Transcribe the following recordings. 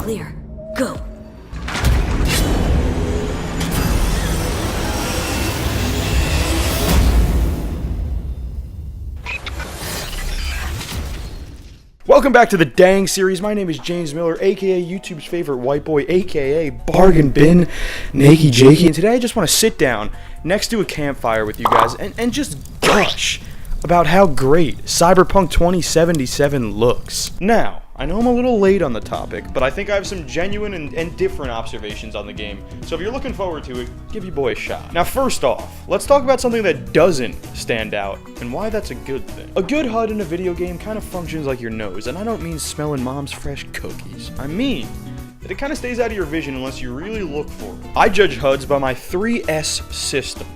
clear. Go. Welcome back to the Dang series. My name is James Miller, aka YouTube's favorite white boy, aka Bargain Bin Nakey Jakey. And today I just want to sit down next to a campfire with you guys and just gush about how great Cyberpunk 2077 looks. Now, I know I'm a little late on the topic, but I think I have some genuine and different observations on the game. So if you're looking forward to it, give your boy a shot. Now first off, let's talk about something that doesn't stand out and why that's a good thing. A good HUD in a video game kind of functions like your nose, and I don't mean smelling mom's fresh cookies. I mean that it kind of stays out of your vision unless you really look for it. I judge HUDs by my 3S system: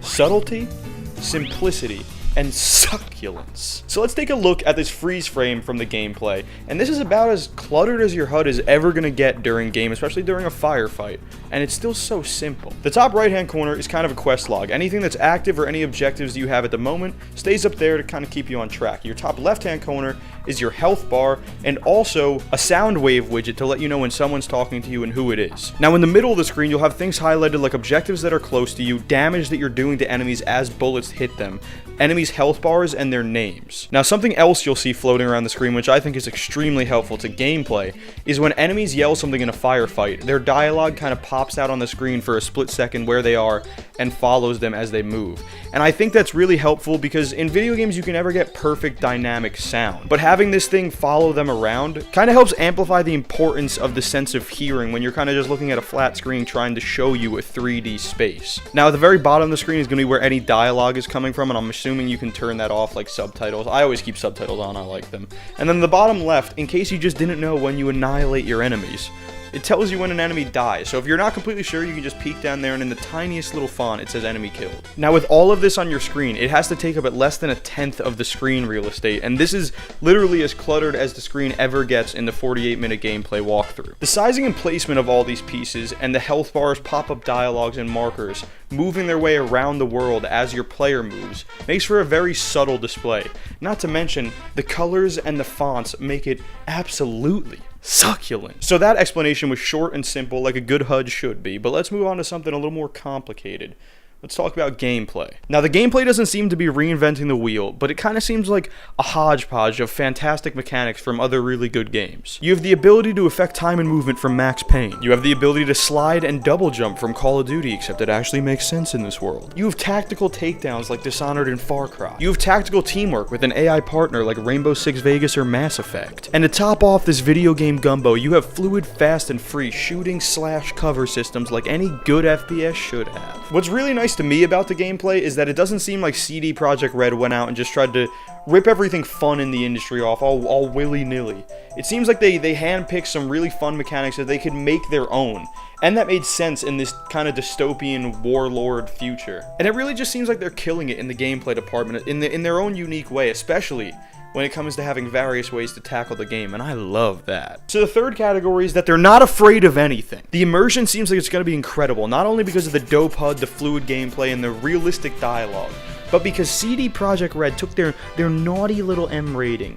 subtlety, simplicity, and succulence. So let's take a look at this freeze frame from the gameplay, and this is about as cluttered as your HUD is ever gonna get during game, especially during a firefight, and it's still so simple. The top right hand corner is kind of a quest log. Anything that's active or any objectives you have at the moment stays up there to kind of keep you on track. Your top left hand corner is your health bar, and also a sound wave widget to let you know when someone's talking to you and who it is. Now in the middle of the screen, you'll have things highlighted like objectives that are close to you, damage that you're doing to enemies as bullets hit them, enemies' health bars, and their names. Now something else you'll see floating around the screen, which I think is extremely helpful to gameplay, is when enemies yell something in a firefight, their dialogue kind of pops out on the screen for a split second where they are and follows them as they move. And I think that's really helpful because in video games you can never get perfect dynamic sound, but having this thing follow them around kind of helps amplify the importance of the sense of hearing when you're kind of just looking at a flat screen trying to show you a 3D space. Now at the very bottom of the screen is going to be where any dialogue is coming from, and I'm assuming you can turn that off like subtitles. I always keep subtitles on, I like them. And then the bottom left, in case you just didn't know when you annihilate your enemies, it tells you when an enemy dies. So if you're not completely sure, you can just peek down there and in the tiniest little font it says enemy killed. Now with all of this on your screen, it has to take up at less than 1/10 of the screen real estate, and this is literally as cluttered as the screen ever gets in the 48-minute gameplay walkthrough. The sizing and placement of all these pieces and the health bars, pop-up dialogues, and markers moving their way around the world as your player moves makes for a very subtle display. Not to mention, the colors and the fonts make it absolutely succulent. So that explanation was short and simple like a good HUD should be, but let's move on to something a little more complicated. Let's talk about gameplay. Now the gameplay doesn't seem to be reinventing the wheel, but it kind of seems like a hodgepodge of fantastic mechanics from other really good games. You have the ability to affect time and movement from Max Payne. You have the ability to slide and double jump from Call of Duty, except it actually makes sense in this world. You have tactical takedowns like Dishonored and Far Cry. You have tactical teamwork with an AI partner like Rainbow Six Vegas or Mass Effect. And to top off this video game gumbo, you have fluid, fast, and free shooting / cover systems like any good FPS should have. What's really nice to me about the gameplay is that it doesn't seem like CD Projekt Red went out and just tried to rip everything fun in the industry off all willy-nilly. It seems like they handpicked some really fun mechanics that they could make their own, and that made sense in this kind of dystopian warlord future. And it really just seems like they're killing it in the gameplay department in their own unique way, especially when it comes to having various ways to tackle the game, and I love that. So the third category is that they're not afraid of anything. The immersion seems like it's going to be incredible, not only because of the dope HUD, the fluid gameplay, and the realistic dialogue, but because CD Projekt Red took their naughty little M rating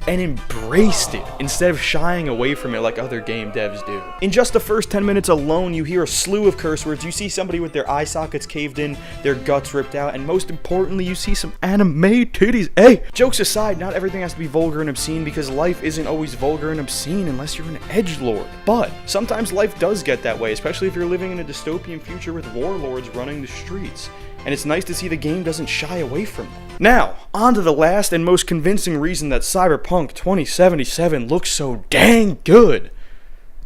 and embraced it instead of shying away from it like other game devs do. In just the first 10 minutes alone, you hear a slew of curse words, you see somebody with their eye sockets caved in, their guts ripped out, and most importantly, you see some anime titties. Hey! Jokes aside, not everything has to be vulgar and obscene because life isn't always vulgar and obscene unless you're an edgelord. But sometimes life does get that way, especially if you're living in a dystopian future with warlords running the streets. And it's nice to see the game doesn't shy away from it. Now, on to the last and most convincing reason that Cyberpunk 2077 looks so dang good.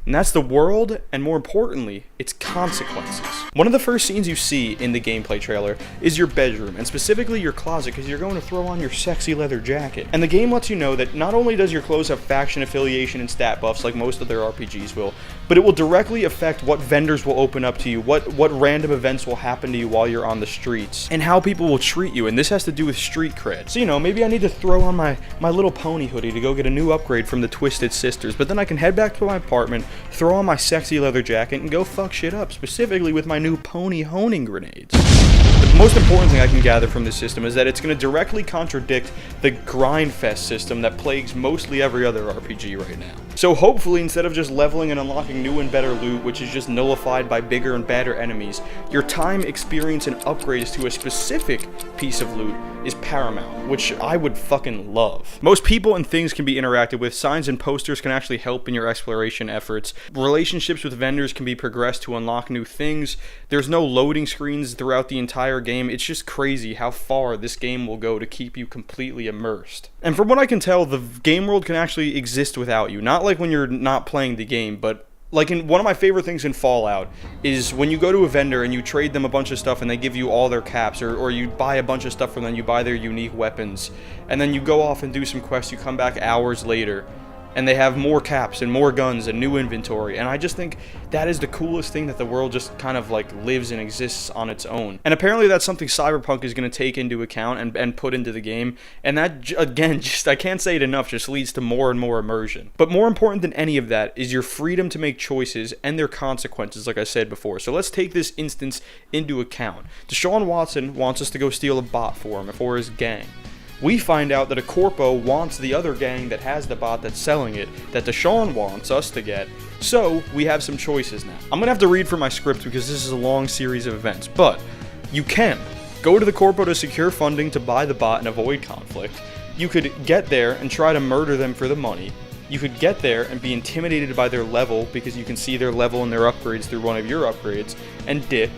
And that's the world, and more importantly, its consequences. One of the first scenes you see in the gameplay trailer is your bedroom, and specifically your closet, because you're going to throw on your sexy leather jacket. And the game lets you know that not only does your clothes have faction affiliation and stat buffs like most other RPGs will, but it will directly affect what vendors will open up to you, what random events will happen to you while you're on the streets, and how people will treat you, and this has to do with street cred. So, you know, maybe I need to throw on my little pony hoodie to go get a new upgrade from the Twisted Sisters, but then I can head back to my apartment, throw on my sexy leather jacket, and go fuck shit up, specifically with my new pony honing grenades. The most important thing I can gather from this system is that it's going to directly contradict the grind fest system that plagues mostly every other RPG right now. So hopefully, instead of just leveling and unlocking new and better loot, which is just nullified by bigger and badder enemies, your time, experience, and upgrades to a specific piece of loot is paramount, which I would fucking love. Most people and things can be interacted with, signs and posters can actually help in your exploration efforts, relationships with vendors can be progressed to unlock new things, there's no loading screens throughout the entire game. It's just crazy how far this game will go to keep you completely immersed. And from what I can tell, the game world can actually exist without you, not like when you're not playing the game, but like in one of my favorite things in Fallout is when you go to a vendor and you trade them a bunch of stuff and they give you all their caps, or you buy a bunch of stuff from them, you buy their unique weapons, and then you go off and do some quests, you come back hours later and they have more caps and more guns and new inventory, and I just think that is the coolest thing, that the world just kind of like lives and exists on its own. And apparently that's something Cyberpunk is going to take into account and put into the game, and that, again, just, I can't say it enough, just leads to more and more immersion. But more important than any of that is your freedom to make choices and their consequences, like I said before. So let's take this instance into account. Deshaun Watson wants us to go steal a bot for him, for his gang. We find out that a corpo wants the other gang that has the bot that's selling it, that Deshaun wants us to get, so we have some choices now. I'm going to have to read from my script because this is a long series of events, but you can go to the corpo to secure funding to buy the bot and avoid conflict. You could get there and try to murder them for the money. You could get there and be intimidated by their level because you can see their level and their upgrades through one of your upgrades, and dip.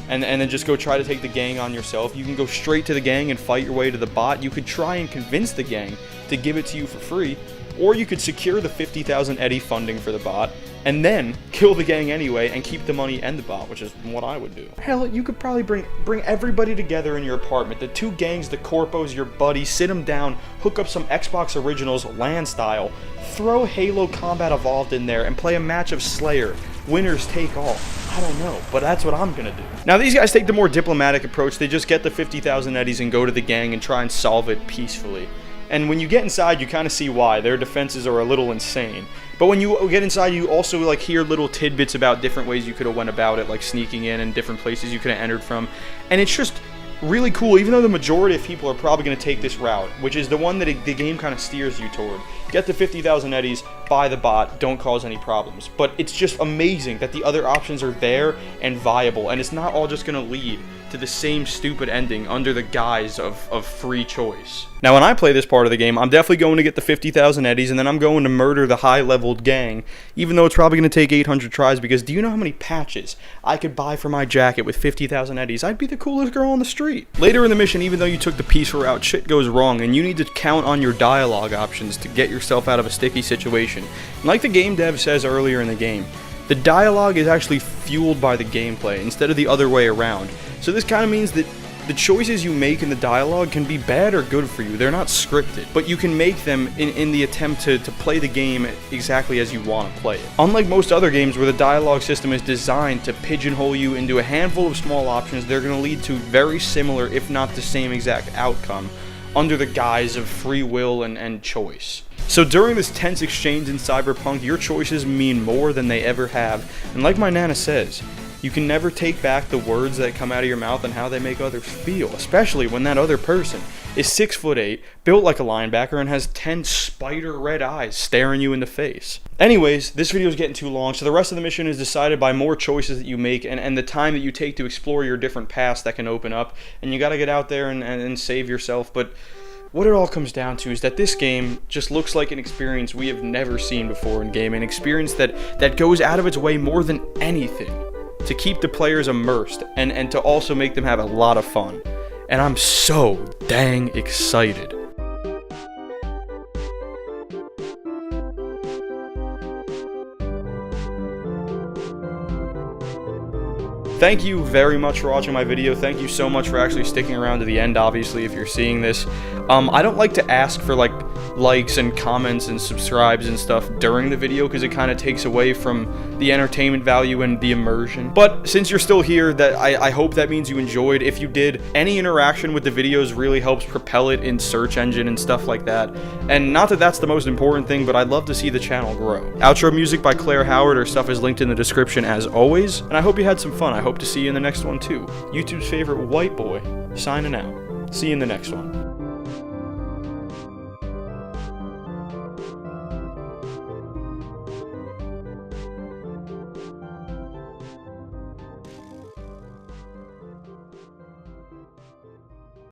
And then just go try to take the gang on yourself. You can go straight to the gang and fight your way to the bot. You could try and convince the gang to give it to you for free, or you could secure the 50,000 Eddie funding for the bot, and then kill the gang anyway and keep the money and the bot, which is what I would do. Hell, you could probably bring everybody together in your apartment, the two gangs, the corpos, your buddies, sit them down, hook up some Xbox Originals LAN style, throw Halo Combat Evolved in there, and play a match of Slayer. Winners take all. I don't know, but that's what I'm gonna do. Now, these guys take the more diplomatic approach. They just get the 50,000 eddies and go to the gang and try and solve it peacefully. And when you get inside, you kind of see why. Their defenses are a little insane. But when you get inside, you also like hear little tidbits about different ways you could have went about it, like sneaking in and different places you could have entered from. And it's just really cool, even though the majority of people are probably going to take this route, which is the one that the game kind of steers you toward. Get the 50,000 eddies, buy the bot, don't cause any problems. But it's just amazing that the other options are there and viable, and it's not all just going to lead to the same stupid ending under the guise of free choice. Now, when I play this part of the game, I'm definitely going to get the 50,000 eddies, and then I'm going to murder the high-leveled gang, even though it's probably going to take 800 tries, because do you know how many patches I could buy for my jacket with 50,000 eddies? I'd be the coolest girl on the street. Later in the mission, even though you took the peaceful route, shit goes wrong, and you need to count on your dialogue options to get yourself out of a sticky situation. And like the game dev says earlier in the game, the dialogue is actually fueled by the gameplay instead of the other way around. So this kind of means that the choices you make in the dialogue can be bad or good for you. They're not scripted, but you can make them in the attempt to play the game exactly as you want to play it. Unlike most other games where the dialogue system is designed to pigeonhole you into a handful of small options, they're going to lead to very similar, if not the same exact outcome, under the guise of free will and choice. So during this tense exchange in Cyberpunk, your choices mean more than they ever have, and like my nana says, you can never take back the words that come out of your mouth and how they make others feel, especially when that other person is 6'8", built like a linebacker, and has 10 spider red eyes staring you in the face. Anyways, this video is getting too long, so the rest of the mission is decided by more choices that you make and the time that you take to explore your different paths that can open up, and you gotta get out there and save yourself. But what it all comes down to is that this game just looks like an experience we have never seen before in gaming, an experience that goes out of its way more than anything to keep the players immersed and to also make them have a lot of fun. And I'm so dang excited. Thank you very much for watching my video. Thank you so much for actually sticking around to the end, obviously, if you're seeing this. I don't like to ask for, like, likes and comments and subscribes and stuff during the video, because it kind of takes away from the entertainment value and the immersion. But since you're still here, that I hope that means you enjoyed. If you did, any interaction with the videos really helps propel it in search engine and stuff like that. And not that that's the most important thing, but I'd love to see the channel grow. Outro music by Claire Howard. Her stuff is linked in the description as always. And I hope you had some fun. I hope to see you in the next one too. YouTube's favorite white boy, signing out. See you in the next one.